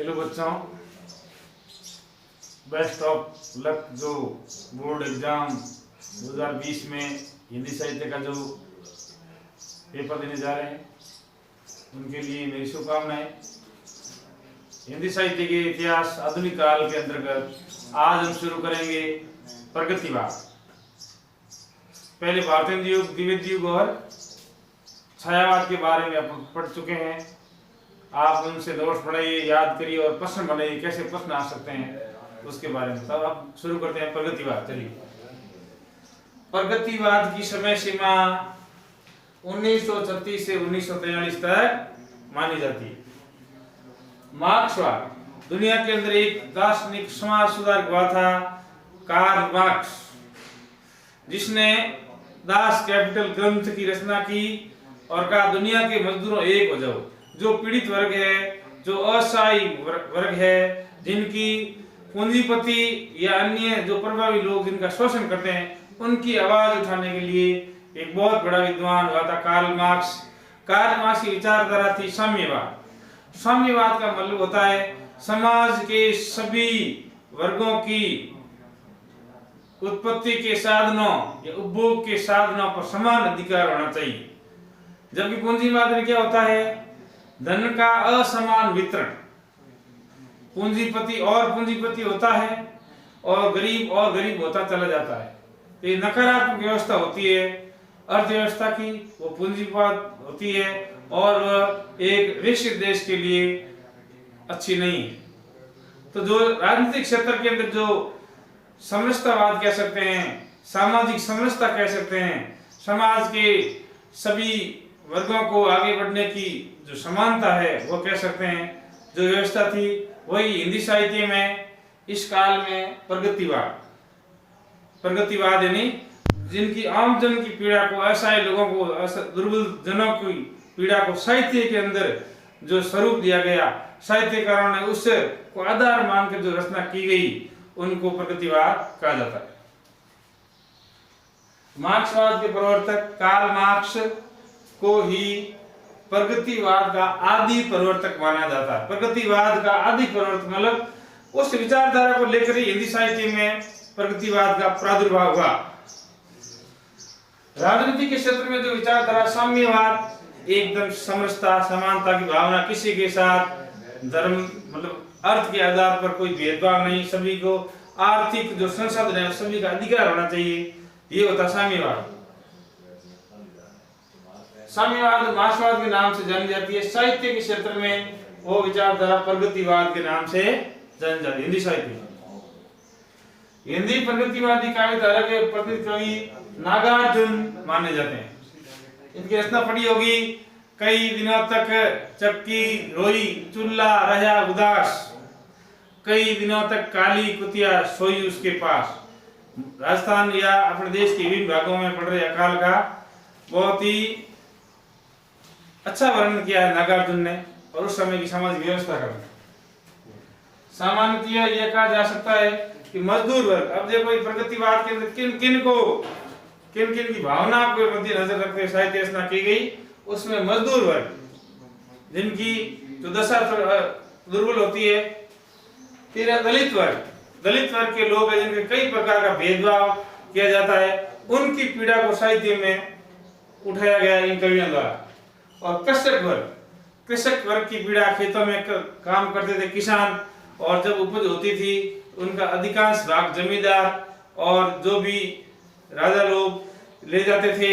Hello बच्चों, best of luck. जो board exam 2020 में हिंदी साहित्य का जो पेपर देने जा रहे हैं उनके लिए मेरी शुभकामनाएं। हिंदी साहित्य के इतिहास आधुनिक काल के अंतर्गत आज हम शुरू करेंगे प्रगतिवाद। पहले भारतीय युग, द्विवेदी युग और छायावाद के बारे में आप पढ़ चुके हैं। आप उनसे नोट्स पढ़ाइए, याद करिए और प्रश्न बनाइए, कैसे प्रश्न आ सकते हैं उसके बारे में। तब आप शुरू करते हैं प्रगतिवाद। चलिए, प्रगतिवाद की समय सीमा 1936 से 1943 तक मानी जाती है। मार्क्सवाद दुनिया के अंदर एक दार्शनिक समाज सुधारक हुआ था, कार्ल मार्क्स, जिसने दास कैपिटल ग्रंथ की रचना की और कहा दुनिया के मजदूरों एक हो जाओ। जो पीड़ित वर्ग है, जो असहाय वर्ग है, जिनकी पूंजीपति या अन्य जो प्रभावी लोग जिनका शोषण करते हैं, उनकी आवाज उठाने के लिए एक बहुत बड़ा विद्वान हुआ था कार्ल मार्क्स। कार्ल मार्क्स की विचारधारा थी साम्यवाद। साम्यवाद का मतलब होता है समाज के सभी वर्गों की उत्पत्ति के साधनों या उपभोग के साधनों पर समान अधिकार होना चाहिए। जबकि पूंजीवाद में क्या होता है? धन का असमान वितरण। पूंजीपति और पूंजीपति होता है और गरीब होता चला जाता है। तो ये नकारात्मक व्यवस्था होती है अर्थव्यवस्था की, वो पूंजीवाद होती है और वह एक विकसित देश के लिए अच्छी नहीं है। तो जो राजनीतिक क्षेत्र के अंदर जो समरसतावाद कह सकते हैं, सामाजिक समरसता कह सकते हैं, समाज के सभी वर्गों को आगे बढ़ने की जो समानता है वो कह सकते हैं, जो व्यवस्था थी वही हिंदी साहित्य में इस काल में प्रगतिवाद यानी जिनकी आम जन की पीड़ा को, असहाय लोगों को, दुर्बल जनों की पीड़ा को साहित्य के अंदर जो स्वरूप दिया गया, साहित्यकारों ने उस को आधार मानकर जो रचना की गई, उनको प्रगतिवाद कहा जाता है। मार्क्सवाद के प्रवर्तक कार्ल मार्क्स को ही प्रगतिवाद का आदि प्रवर्तक माना जाता है। प्रगतिवाद का आदि प्रवर्तक मतलब उस विचारधारा को लेकर ही हिंदी साहित्य में प्रगतिवाद का प्रादुर्भाव हुआ। राजनीति के क्षेत्र में जो विचारधारा साम्यवाद, एकदम समरसता, समानता की भावना, किसी के साथ धर्म मतलब अर्थ के आधार पर कोई भेदभाव नहीं, सभी को आर्थिक जो संसाधन है सभी का अधिकार होना चाहिए, ये होता साम्यवाद। साम्यवाद मार्क्सवाद के नाम से जानी जाती है। साहित्य के क्षेत्र में वो विचारधारा प्रगतिवाद के नाम से जानी जाती है। हिंदी साहित्य हिंदी प्रगतिवादी काव्य धारा के प्रसिद्ध कवि नागार्जुन माने जाते हैं। इनकी रचना पढ़ी होगी, कई दिनों तक चक्की रोई, चूल्हा रहा उदास, कई दिनों तक काली कुतिया सोई उसके पास। राजस्थान या अपने देश के विभिन्न भागों में पड़ रहे अकाल का बहुत ही अच्छा वर्णन किया है नागार्जुन ने और उस समय की सामाजिक व्यवस्था का। सामान्यतः यह कहा जा सकता है कि मजदूर वर्ग, अब देखो प्रगतिवाद के अंदर किन किन की भावना को मद्देनजर रखते साहित्य रचना की गई, उसमें मजदूर वर्ग जिनकी जो दशा दुर्बल होती है, फिर दलित वर्ग के लोग हैं जिनके कई प्रकार का भेदभाव किया जाता है, उनकी पीड़ा को साहित्य में उठाया गया इन कवियों द्वारा। और कृषक वर्ग की पीड़ा, खेतों में काम करते थे किसान, और जब उपज होती थी उनका अधिकांश भाग जमींदार और जो भी राजा लोग ले जाते थे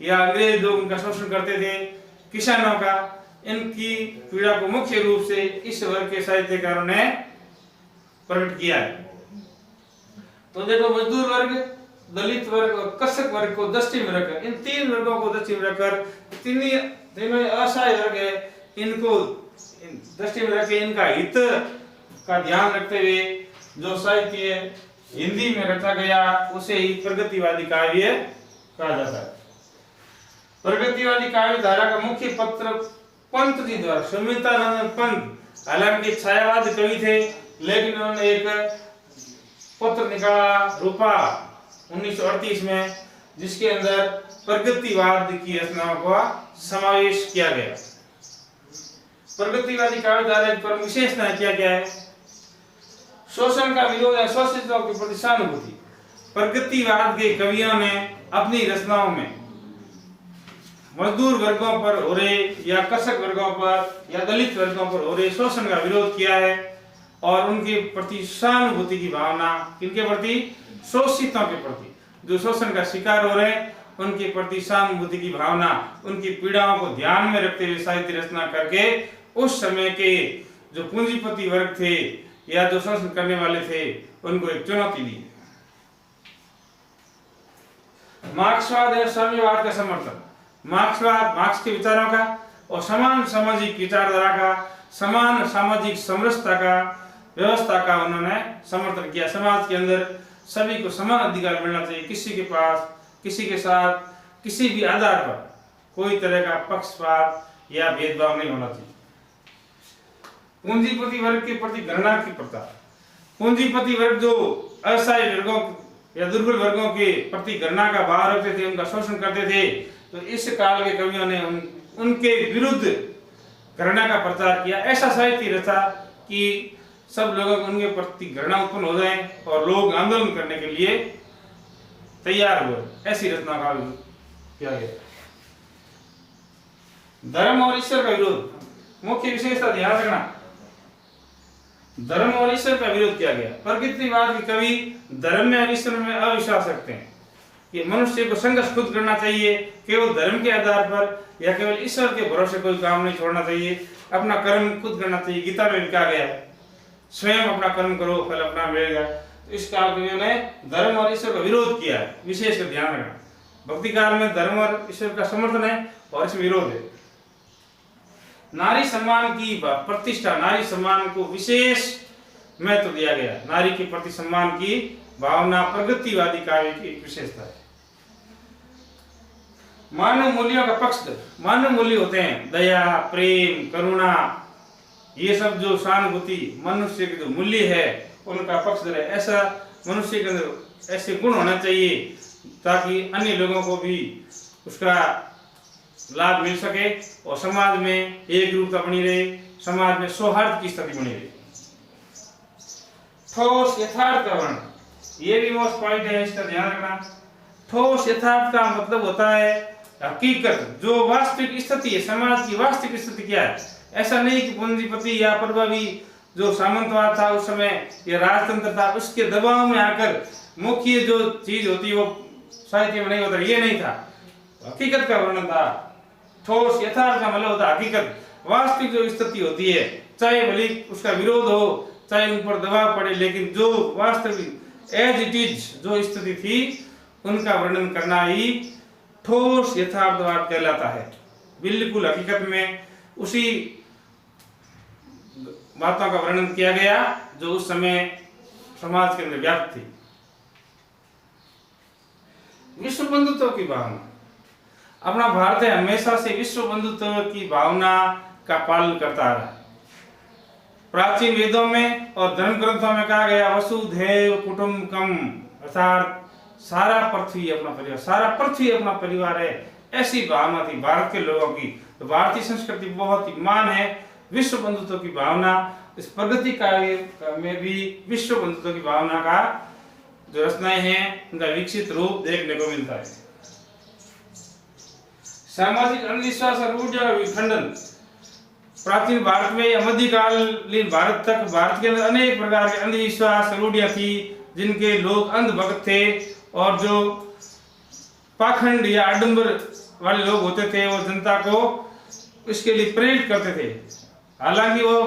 या अंग्रेज लोग उनका शोषण करते थे किसानों का। इनकी पीड़ा को मुख्य रूप से इस वर्ग के साहित्यकारों ने प्रकट किया है। तो देखो, मजदूर वर्ग, दलित वर्ग और कृषक वर्ग को दृष्टि में रखकर, इन तीन वर्गों को दृष्टि में रखकर, तीनों असहाय वर्ग है, इनको दृष्टि में रखे, इनका हित का ध्यान रखते हुए जो साहित्य हिंदी में रचा गया उसे ही प्रगतिवादी काव्य कहा जाता है। प्रगतिवादी काव्य धारा का मुख्य पत्र पंत जी द्वारा, सुमित्रानंद पंत, हालांकि छायावाद कवि थे, लेकिन उन्होंने एक पत्र निकाला रूपा 1938 में, जिसके अंदर प्रगतिवाद की रचनाओं का समावेश किया गया। प्रगतिवादी काव्य धारा की परम विशेषता क्या क्या है? शोषण का विरोध है, शोषितों के प्रति सहानुभूति। प्रगतिवाद के कवियों ने अपनी रचनाओं में मजदूर वर्गों पर हो रहे या कृषक वर्गों पर या दलित वर्गों पर हो रहे शोषण का विरोध किया है और उनके प्रति सहानुभूति की भावना, किनके प्रति? शोषितों के प्रति, जो शोषण का शिकार हो रहे हैं उनके प्रति सहानुभूति की भावना, उनकी पीड़ाओं को ध्यान में रखते हुए साहित्य रचना करके उस समय के जो पूंजीपति वर्ग थे या जो शोषण करने वाले थे उनको एक चुनौती दी। मार्क्सवाद और साम्यवाद का समर्थन। मार्क्सवाद मार्क्स के विचारों का और समान सामाजिक विचारधारा का, समान सामाजिक समरसता का, व्यवस्था का उन्होंने समर्थन किया। समाज के अंदर सभी को समान अधिकार मिलना चाहिए, किसी के पास किसी के साथ किसी भी आधार पर कोई तरह का पक्षपात या भेदभाव नहीं होना चाहिए। पूंजीपति वर्ग के प्रति घृणा की प्रथा। पूंजीपति वर्ग जो असहाय वर्गों या दुर्बल वर्गों के प्रति घृणा का भाव रखते थे, उनका शोषण करते थे, तो इस काल के कवियों ने उनके विरुद्ध घृणा का प्रचार किया। ऐसा साहित्य रचा कि सब लोगों को उनके प्रति घृणा उत्पन्न हो जाए और लोग आंदोलन करने के लिए तैयार हुए। ऐसी रचना का किया गया। धर्म और ईश्वर का विरोध। मुख्य विशेषता ध्यान रखना, धर्म और ईश्वर का विरोध किया गया। प्रगतिवाद के कवि धर्म में और ईश्वर में अविश्वास रखते हैं कि मनुष्य को संघर्ष खुद करना चाहिए, केवल धर्म के आधार पर या केवल ईश्वर के भरोसे कोई काम नहीं छोड़ना चाहिए, अपना कर्म खुद करना चाहिए। गीता में लिखा गया है, स्वयं अपना कर्म करो फल अपना मिलेगा। तो इस काल कवियों ने धर्म और ईश्वर का विरोध किया है, विशेष कर ध्यान रखना। भक्ति काल में धर्म और ईश्वर का समर्थन है और इसमें विरोध है। नारी सम्मान की प्रतिष्ठा, नारी सम्मान को विशेष महत्व दिया गया। नारी के प्रति सम्मान की भावना प्रगतिवादी काव्य की एक विशेषता है। मानव मूल्यों का पक्ष। मानव मूल्य होते हैं दया, प्रेम, करुणा, ये सब जो सहानुभूति मनुष्य के जो मूल्य है उनका पक्ष है। ऐसा मनुष्य के अंदर ऐसे गुण होना चाहिए ताकि अन्य लोगों को भी उसका लाभ मिल सके और समाज में एक रूपता बनी रहे, समाज में सौहार्द की स्थिति बनी रहे। ठोस यथार्थ का वर्णन, ये भी मोस्ट पॉइंट है, इसका ध्यान रखना। ठोस यथार्थ का मतलब होता है हकीकत, जो वास्तविक स्थिति है, समाज की वास्तविक स्थिति क्या है। ऐसा नहीं कि पूंजीपति या प्रभावी जो सामंतवाद था उस समय, या राजतंत्र था, उसके दबाव में आकर मुख्य जो चीज होती है वो साहित्य में नहीं होता, ये नहीं था। हकीकत का वर्णन था। ठोस यथार्थ का मतलब होता है हकीकत, वास्तविक जो स्थिति होती है, चाहे भले उसका विरोध हो, चाहे उन पर दबाव पड़े, लेकिन जो वास्तविक एज इट इज जो स्थिति थी उनका वर्णन करना ही ठोस यथार्थवाद कहलाता है। बिल्कुल हकीकत में उसी बातों का वर्णन किया गया जो उस समय समाज के अंदर व्याप्त थी। विश्व बंधुत्व की भावना। अपना भारत हमेशा से विश्व बंधुत्व की भावना का पालन करता आ रहा है। प्राचीन वेदों में और धर्म ग्रंथों में कहा गया वसुधैव कुटुंबकम, अर्थात सारा पृथ्वी अपना परिवार, सारा पृथ्वी अपना परिवार है। ऐसी भावना थी भारत के लोगों की। तो भारतीय संस्कृति बहुत ही मान है विश्व बंधुत्व की भावना। इस प्रगति काव्य में भी विश्व बंधुत्व की भावना का जो रचनाएं हैं उनका विकसित रूप देखने को मिलता है। सामाजिक अंधविश्वास और ऊर्जा विखंडन। प्राचीन भारत में या मध्यकालीन भारत तक भारत के अंदर अनेक प्रकार के अंधविश्वास रूढ़ियां थी जिनके लोग अंधभक्त थे और जो पाखंड या आडंबर वाले लोग होते थे वो जनता को इसके लिए प्रेरित करते थे। हालांकि वो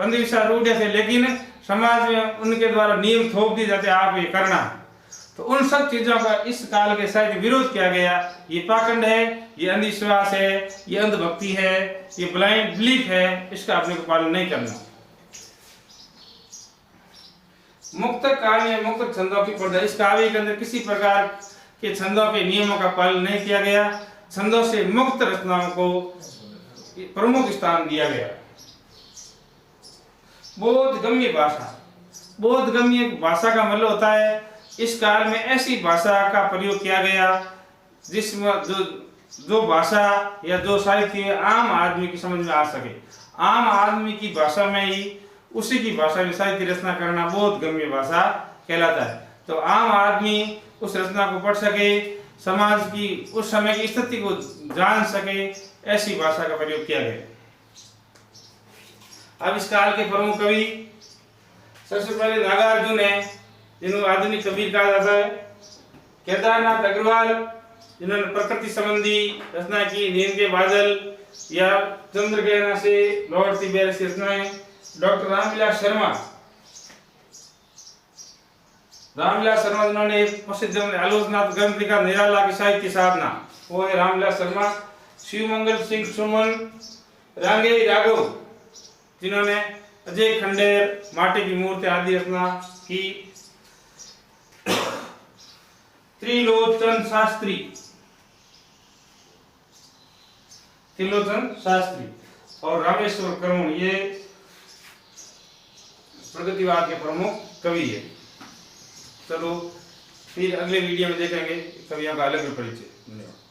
अंधविश्वास रूढ़ियां थे लेकिन समाज में उनके द्वारा नियम थोप दिए जाते, आप ये करना। तो उन सब चीजों का इस काल के साथ विरोध किया गया। ये पाखंड है, ये अंधविश्वास है, ये अंधभक्ति है, ये ब्लाइंड बिलीफ है, इसका अपने को पालन नहीं करना। मुक्त काव्य, मुक्त छंदों की प्रथा। इस काव्य के अंदर किसी प्रकार के छंदों के नियमों का पालन नहीं किया गया। छंदों से मुक्त रचनाओं को प्रमुख स्थान दिया गया। बोधगम्य भाषा। बोधगम्य भाषा का मतलब होता है इस काल में ऐसी भाषा का प्रयोग किया गया जिसमें जो भाषा या जो साहित्य आम आदमी की समझ में आ सके। आम आदमी की भाषा में ही उसी की भाषा में साहित्य रचना करना बहुत गम्य भाषा कहलाता है। तो आम आदमी उस रचना को पढ़ सके, समाज की उस समय की स्थिति को जान सके, ऐसी भाषा का प्रयोग किया गया। अब इस काल के प्रमुख कवि सबसे पहले नागार्जुन है, जिन्हें आधुनिक कबीर कहा जाता है। केदारनाथ अग्रवाल, जिन्होंने प्रकृति संबंधी रचना की, नींद के बादल या चंद्रग्रहण से लौटती बेर से रचनाएं। डॉक्टर रामविलास शर्मा, जिन्होंने प्रसिद्ध आलोचनात्मक ग्रंथ लिखा निराला की साहित्य साधना, वो है रामविलास शर्मा। शिवमंगल सिंह सुमन, रांगेई राघव, जिन्होंने अजय खंडेर, माटी की मूर्ति आदि रचना की। त्रिलोचन शास्त्री और रामेश्वर कर्मण, ये प्रगतिवाद के प्रमुख कवि है। चलो फिर अगले वीडियो में देखेंगे कवियों का अलग परिचय। धन्यवाद।